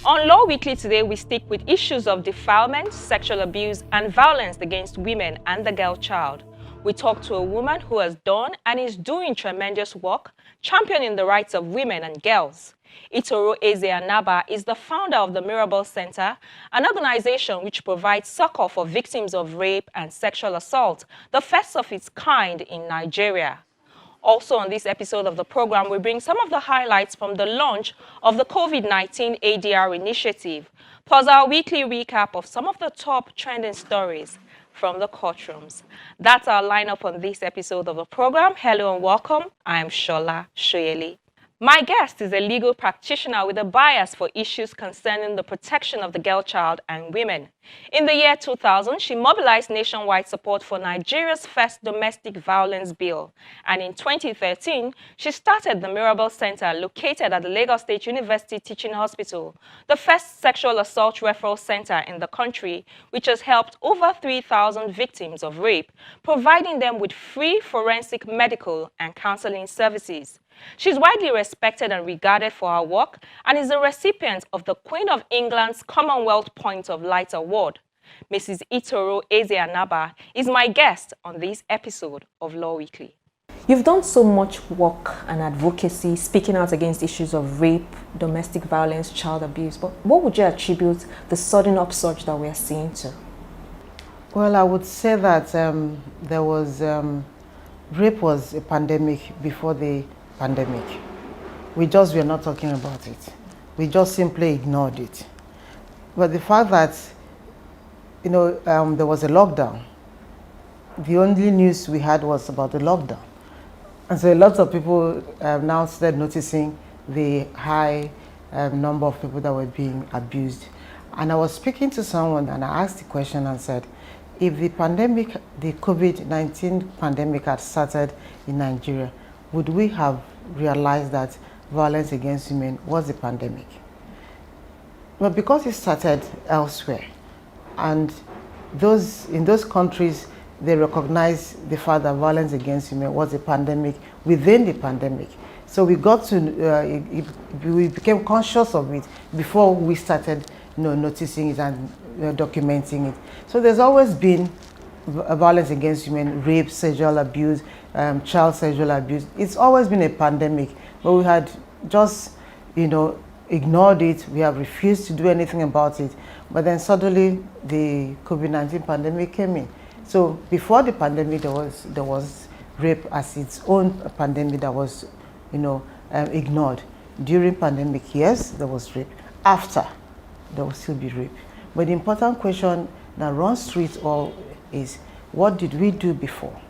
On Law Weekly today, we stick with issues of defilement, sexual abuse, and violence against women and the girl child. We talk to a woman who has done and is doing tremendous work, championing the rights of women and girls. Itoro Eze-Anaba is the founder of the Mirabel Center, an organization which provides succor for victims of rape and sexual assault, the first of its kind in Nigeria. Also on this episode of the program, we bring some of the highlights from the launch of the COVID-19 ADR initiative, plus our weekly recap of some of the top trending stories from the courtrooms. That's our lineup on this episode of the program. Hello and welcome. I am Shola Shoyeli. My guest is a legal practitioner with a bias for issues concerning the protection of the girl child and women. In the year 2000, she mobilized nationwide support for Nigeria's first domestic violence bill. And in 2013, she started the Mirabel Center located at the Lagos State University Teaching Hospital, the first sexual assault referral center in the country, which has helped over 3,000 victims of rape, providing them with free forensic medical and counseling services. She's widely respected and regarded for her work and is a recipient of the Queen of England's Commonwealth Point of Light Award. Mrs. Itoro Eze-Anaba is my guest on this episode of Law Weekly. You've done so much work and advocacy speaking out against issues of rape, domestic violence, child abuse, but what would you attribute the sudden upsurge that we're seeing to? Well, I would say that rape was a pandemic before the pandemic. We just were not talking about it. We just simply ignored it. But the fact that, there was a lockdown, the only news we had was about the lockdown. And so a lot of people now started noticing the high number of people that were being abused. And I was speaking to someone and I asked the question and said, if the pandemic, the COVID-19 pandemic had started in Nigeria, would we have realized that violence against women was a pandemic? But because it started elsewhere, and in those countries, they recognize the fact that violence against women was a pandemic within the pandemic. So we got to, we became conscious of it before we started noticing it and documenting it. So there's always been violence against women, rape, sexual abuse, child sexual abuse. It's always been a pandemic, but we had just, ignored it. We have refused to do anything about it. But then suddenly the COVID-19 pandemic came in. So before the pandemic, there was rape as its own pandemic that was, ignored. During pandemic, yes, there was rape. After, there will still be rape. But the important question that runs through it all is, what did we do before?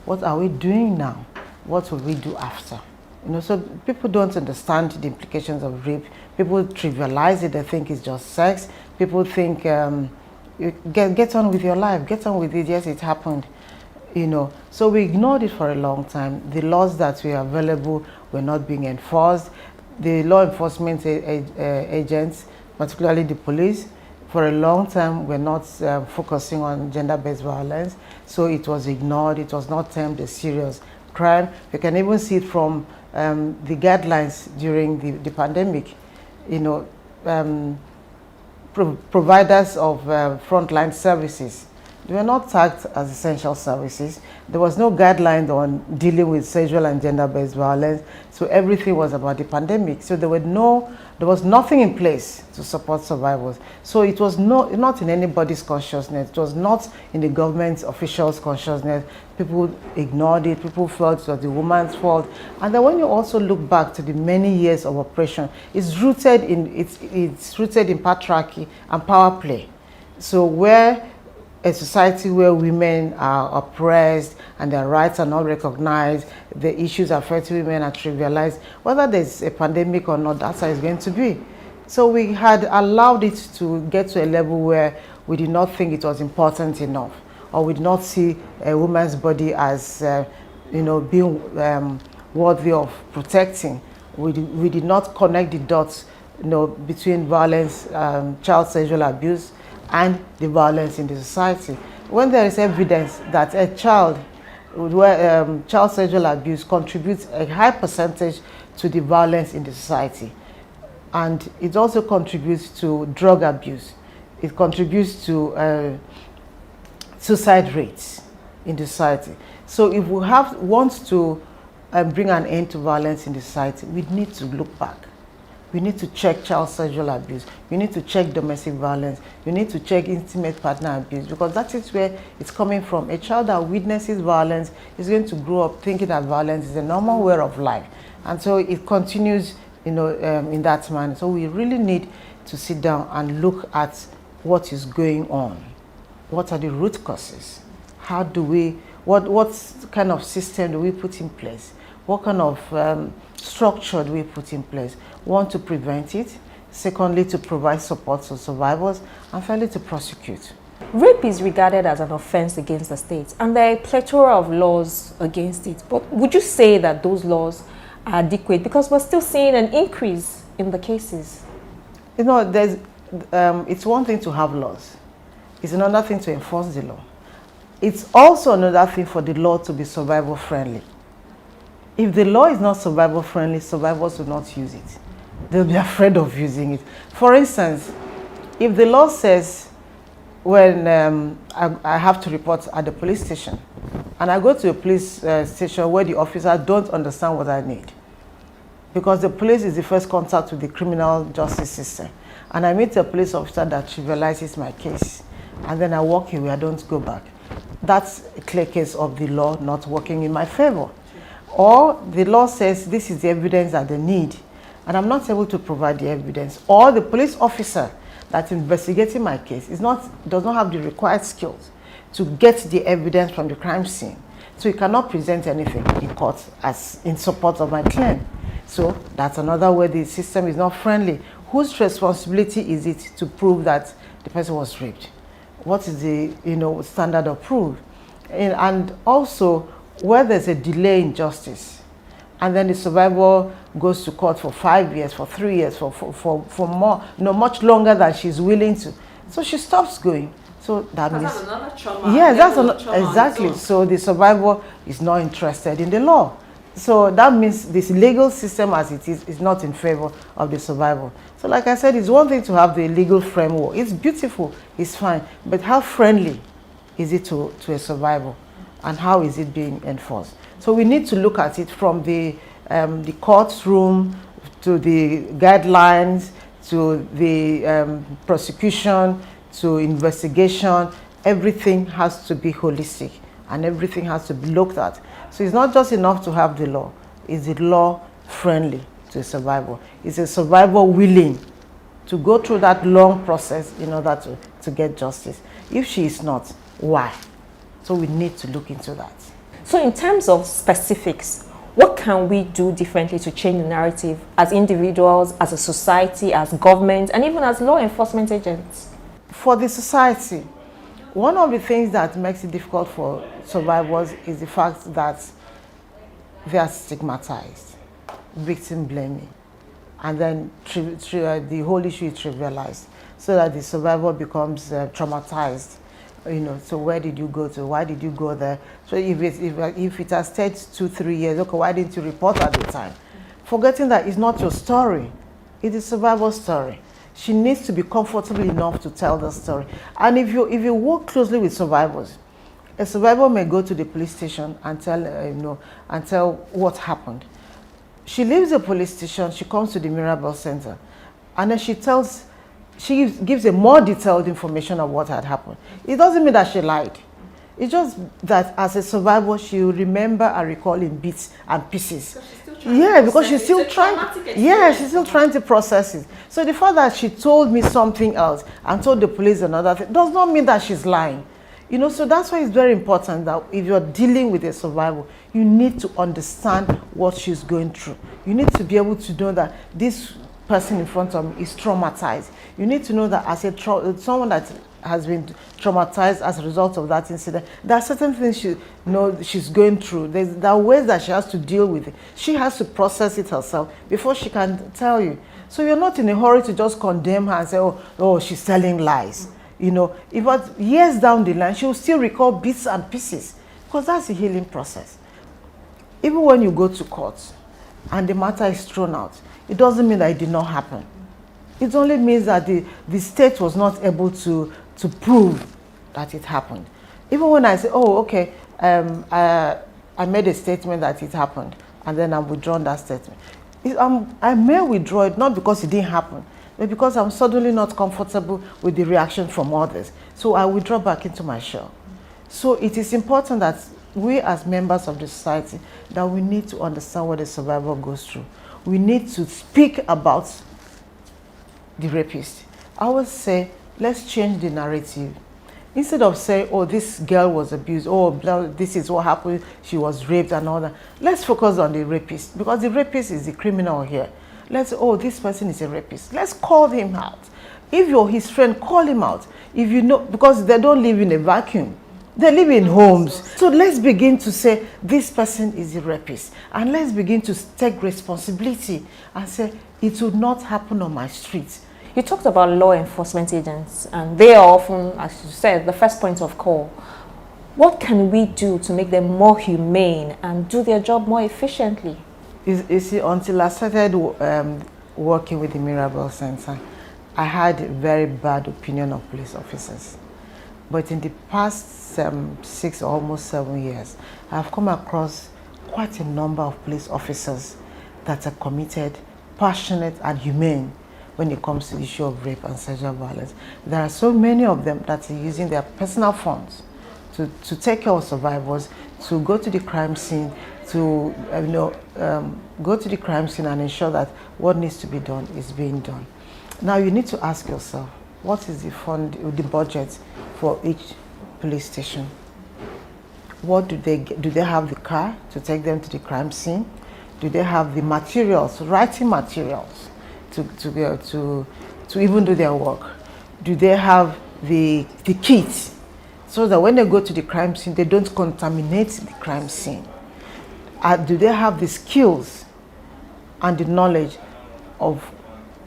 What are we doing now? What will we do after? So people don't understand the implications of rape. People trivialize it. They think it's just sex. People think, get on with your life. Get on with it. Yes, it happened. So we ignored it for a long time. The laws that were available were not being enforced. The law enforcement agents, particularly the police, for a long time were not focusing on gender-based violence, so it was ignored. It was not termed a serious crime. You can even see it from the guidelines during the pandemic. Providers of frontline services, they were not tagged as essential services. There was no guideline on dealing with sexual and gender-based violence, so everything was about the pandemic. So there was nothing in place to support survivors. So it was not in anybody's consciousness. It was not in the government officials' consciousness. People ignored it. People felt it was the woman's fault. And then when you also look back to the many years of oppression, it's rooted in patriarchy and power play. So where a society where women are oppressed and their rights are not recognized, the issues affecting women are trivialized, whether there's a pandemic or not, that's how it's going to be. So we had allowed it to get to a level where we did not think it was important enough, or we did not see a woman's body as being worthy of protecting. We did not connect the dots between violence, child sexual abuse, and the violence in the society. When there is evidence that a child sexual abuse contributes a high percentage to the violence in the society, and it also contributes to drug abuse. It contributes to suicide rates in the society. So if we want to bring an end to violence in the society, we need to look back. We need to check child sexual abuse. We need to check domestic violence. We need to check intimate partner abuse, because that is where it's coming from. A child that witnesses violence is going to grow up thinking that violence is a normal way of life. And so it continues, in that manner. So we really need to sit down and look at what is going on. What are the root causes? How do we, what kind of system do we put in place? What kind of structure do we put in place? One, to prevent it. Secondly, to provide support to survivors. And finally, to prosecute. Rape is regarded as an offense against the state, and there are a plethora of laws against it. But would you say that those laws are adequate? Because we're still seeing an increase in the cases. It's one thing to have laws. It's another thing to enforce the law. It's also another thing for the law to be survival friendly. If the law is not survival friendly, survivors will not use it. They'll be afraid of using it. For instance, if the law says when I have to report at the police station, and I go to a police station where the officers don't understand what I need, because the police is the first contact with the criminal justice system, and I meet a police officer that trivializes my case, and then I walk away, I don't go back. That's a clear case of the law not working in my favor. Or the law says this is the evidence that they need, and I'm not able to provide the evidence. Or the police officer that's investigating my case does not have the required skills to get the evidence from the crime scene. So he cannot present anything in court as in support of my claim. So that's another way the system is not friendly. Whose responsibility is it to prove that the person was raped? What is the standard of proof? And also, where there's a delay in justice, and then the survivor goes to court for 5 years, for 3 years, for more, much longer than she's willing to. So she stops going. So that means that's another trauma. Yeah, exactly. So the survivor is not interested in the law. So that means this legal system as it is not in favor of the survivor. So like I said, it's one thing to have the legal framework. It's beautiful, it's fine. But how friendly is it to a survivor? And how is it being enforced? So we need to look at it from the courtroom to the guidelines to the prosecution to investigation. Everything has to be holistic and everything has to be looked at. So it's not just enough to have the law. Is the law friendly to a survivor? Is a survivor willing to go through that long process in order to get justice? If she is not, why? So we need to look into that. So in terms of specifics, what can we do differently to change the narrative as individuals, as a society, as government, and even as law enforcement agents? For the society, one of the things that makes it difficult for survivors is the fact that they are stigmatized, victim blaming, and then the whole issue is trivialized, so that the survivor becomes traumatized. So where did you go to? Why did you go there? So if it has stayed 2-3 years, okay, why didn't you report at the time? Forgetting that it's not your story, it is survivor's story. She needs to be comfortable enough to tell the story. And if you work closely with survivors, a survivor may go to the police station and tell what happened. She leaves the police station, she comes to the Mirabel Center, and then she gives a more detailed information of what had happened. It doesn't mean that she lied. It's just that as a survivor, she will remember and recall in bits and pieces. Because she's still trying to process it. So the fact that she told me something else and told the police another thing does not mean that she's lying. So that's why it's very important that if you're dealing with a survivor, you need to understand what she's going through. You need to be able to know that this person in front of me is traumatized. You need to know that as someone that has been traumatized as a result of that incident, there are certain things she's going through. There are ways that she has to deal with it. She has to process it herself before she can tell you. So you're not in a hurry to just condemn her and say, oh, she's telling lies. If years down the line, she will still recall bits and pieces, because that's a healing process. Even when you go to court and the matter is thrown out, it doesn't mean that it did not happen. It only means that the state was not able to prove that it happened. Even when I say, oh, okay, I made a statement that it happened, and then I'm withdrawing that statement. I may withdraw it not because it didn't happen, but because I'm suddenly not comfortable with the reaction from others. So I withdraw back into my shell. So it is important that we as members of the society, that we need to understand what a survivor goes through. We need to speak about the rapist. I always say, let's change the narrative. Instead of saying, oh, this girl was abused, oh, this is what happened, she was raped and all that, let's focus on the rapist, because the rapist is the criminal here. Let's say, oh, this person is a rapist. Let's call him out. If you're his friend, call him out. If you know, because they don't live in a vacuum. They live in homes. So let's begin to say, this person is a rapist. And let's begin to take responsibility and say, it would not happen on my street. You talked about law enforcement agents, and they are often, as you said, the first point of call. What can we do to make them more humane and do their job more efficiently? You see, until I started working with the Mirabel Center, I had a very bad opinion of police officers. But in the past 6, almost 7 years, I've come across quite a number of police officers that are committed, passionate, and humane when it comes to the issue of rape and sexual violence. There are so many of them that are using their personal funds to take care of survivors, to go to the crime scene, to go to the crime scene and ensure that what needs to be done is being done. Now you need to ask yourself, what is the budget for each police station? What do they have the car to take them to the crime scene? Do they have the materials, writing materials, to even do their work? Do they have the kits so that when they go to the crime scene, they don't contaminate the crime scene? Do they have the skills and the knowledge of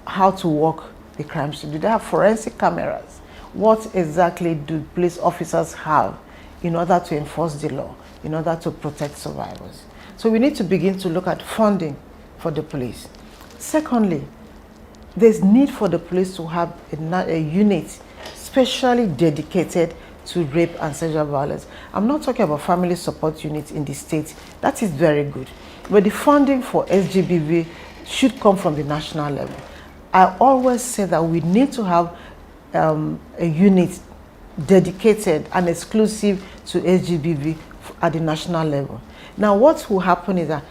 how to work the crime scene? Do they have forensic cameras? What exactly do police officers have in order to enforce the law, in order to protect survivors? So we need to begin to look at funding for the police. Secondly, there's need for the police to have a unit specially dedicated to rape and sexual violence. I'm not talking about family support units in the state. That is very good. But the funding for SGBV should come from the national level. I always say that we need to have a unit dedicated and exclusive to SGBV at the national level. Now, what will happen is that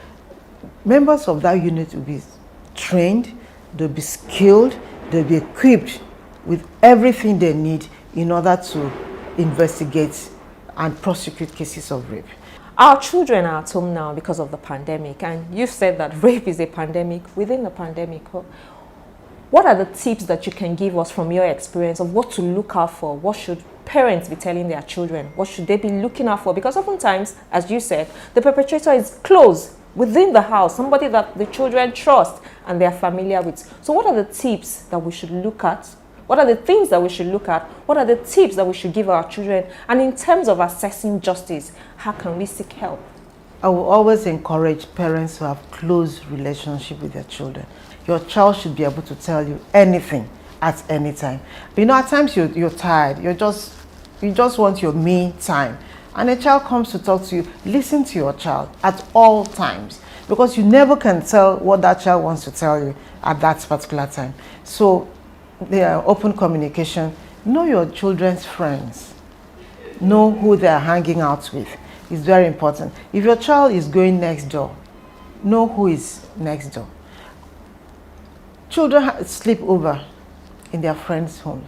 members of that unit will be trained, they'll be skilled, they'll be equipped with everything they need in order to investigate and prosecute cases of rape. Our children are at home now because of the pandemic, and you've said that rape is a pandemic within the pandemic. What are the tips that you can give us from your experience of what to look out for? What should parents be telling their children? What should they be looking out for? Because oftentimes, as you said, the perpetrator is close within the house, somebody that the children trust and they're familiar with. So what are the tips that we should look at? What are the things that we should look at? What are the tips that we should give our children? And in terms of assessing justice, how can we seek help? I will always encourage parents to have close relationship with their children. Your child should be able to tell you anything at any time. You know, at times you're tired. You just want your me time. And a child comes to talk to you, listen to your child at all times, because you never can tell what that child wants to tell you at that particular time. So open communication. Know your children's friends. Know who they are hanging out with. It's very important. If your child is going next door, know who is next door. Children sleep over in their friends' home.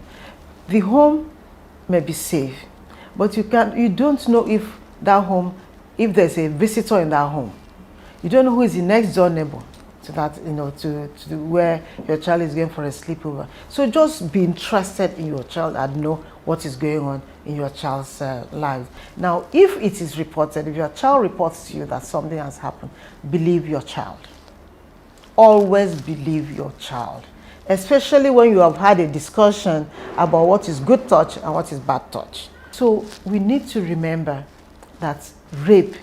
The home may be safe, but you don't know if that home, if there's a visitor in that home. You don't know who is the next door neighbor to that, to where your child is going for a sleepover. So just be interested in your child and know what is going on in your child's life. Now, if it is reported, if your child reports to you that something has happened, believe your child. Always believe your child, especially when you have had a discussion about what is good touch and what is bad touch. So we need to remember that rape,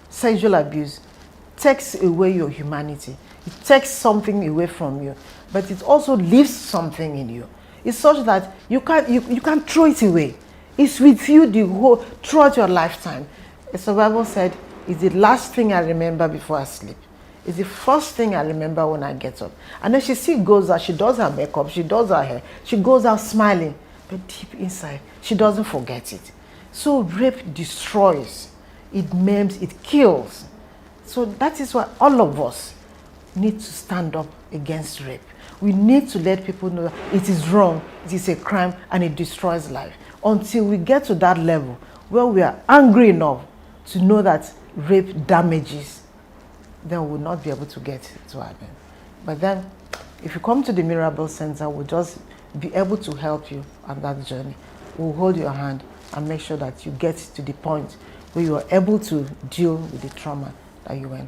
sexual abuse, takes away your humanity. It takes something away from you, but it also leaves something in you. It's such that you can't throw it away. It's with you throughout your lifetime. As the Bible said, it's the last thing I remember before I sleep. It's the first thing I remember when I get up. And then she still goes out, she does her makeup, she does her hair, she goes out smiling, but deep inside, she doesn't forget it. So rape destroys, it maims, it kills. So that is why all of us need to stand up against rape. We need to let people know that it is wrong, it is a crime, and it destroys life. Until we get to that level where we are angry enough to know that rape damages, then we will not be able to get to happen. But then, if you come to the Mirabel Center, we'll just be able to help you on that journey. We'll hold your hand and make sure that you get to the point where you are able to deal with the trauma that you went through.